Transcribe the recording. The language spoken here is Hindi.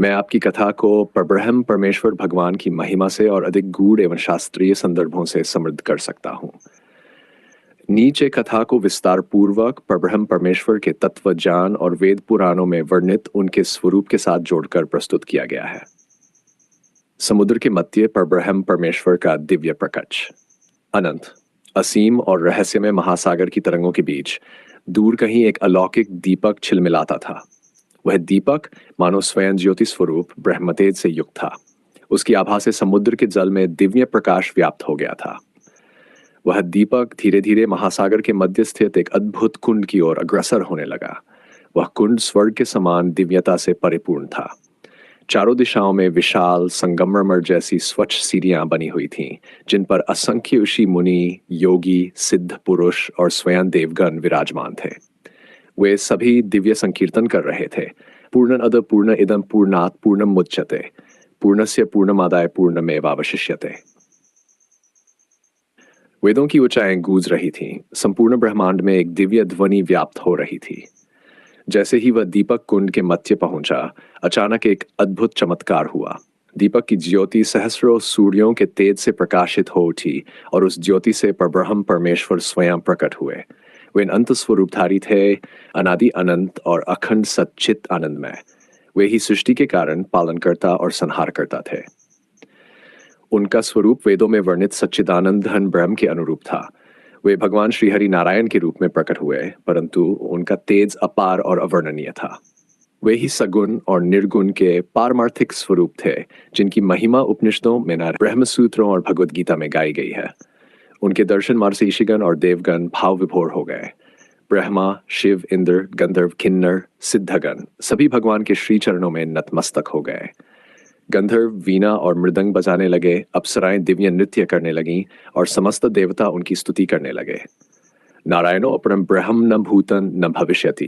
मैं आपकी कथा को परब्रह्म परमेश्वर भगवान की महिमा से और अधिक गूढ़ एवं शास्त्रीय संदर्भों से समृद्ध कर सकता हूँ। नीचे कथा को विस्तार पूर्वक परब्रह्म परमेश्वर के तत्व ज्ञान और वेद पुराणों में वर्णित उनके स्वरूप के साथ जोड़कर प्रस्तुत किया गया है। समुद्र के मध्य परब्रह्म परमेश्वर का दिव्य प्रकट। अनंत, असीम और रहस्यमय महासागर की तरंगों के बीच दूर कहीं एक अलौकिक दीपक छिलमिलाता था। वह दीपक मानो स्वयं ज्योति स्वरूप ब्रह्मतेज से युक्त था। उसकी आभा से समुद्र के जल में दिव्य प्रकाश व्याप्त हो गया था। वह दीपक धीरे धीरे महासागर के मध्य स्थित एक अद्भुत कुंड की ओर अग्रसर होने लगा। वह कुंड स्वर्ग के समान दिव्यता से परिपूर्ण था। चारों दिशाओं में विशाल संगमरमर जैसी स्वच्छ सीढ़ियां बनी हुई थीं, जिन पर असंख्य ऋषि मुनि, योगी, सिद्ध पुरुष और स्वयं देवगण विराजमान थे। वे सभी दिव्य संकीर्तन कर रहे थे। पूर्णमद पूर्ण इदं पूर्णात् पूर्णम मुच्यते, पूर्णस्य पूर्णमादाय पूर्णमेवावशिष्यते। वेदों की ऊंचाइयां गूंज रही थीं। संपूर्ण ब्रह्मांड में एक दिव्य ध्वनि व्याप्त हो रही थी। जैसे ही वह दीपक कुंड के मध्य पहुंचा, अचानक एक अद्भुत चमत्कार हुआ। दीपक की ज्योति सहस्रों सूर्यों के तेज से प्रकाशित हो उठी और उस ज्योति से परब्रह्म परमेश्वर स्वयं प्रकट हुए। वे अनंत स्वरूपधारी थे, अनादि अनंत और अखंड सच्चित आनंदमय। वे ही सृष्टि के कारण पालनकर्ता और संहारकर्ता थे। उनका स्वरूप वेदों में वर्णित सच्चिदानंद घन ब्रह्म के अनुरूप था। वे भगवान श्री हरि नारायण के रूप में प्रकट हुए, परंतु उनका तेज अपार और अवर्णनीय था। वे ही सगुण और निर्गुण के पारमार्थिक स्वरूप थे, जिनकी महिमा उपनिषदों में ब्रह्म सूत्रों और भगवद गीता में गाई गई है। उनके दर्शन मात्र से ऋषिगण और देवगण भाव विभोर हो गए। ब्रह्मा, शिव, इंद्र, गंधर्व, किन्नर, सिद्धगण सभी भगवान के श्री चरणों में नतमस्तक हो गए। गंधर्व वीणा और मृदंग बजाने लगे, अप्सराएं दिव्य नृत्य करने लगीं और समस्त देवता उनकी स्तुति करने लगे। नारायणो अपरम ब्रह्म न भूतन न भविष्यति,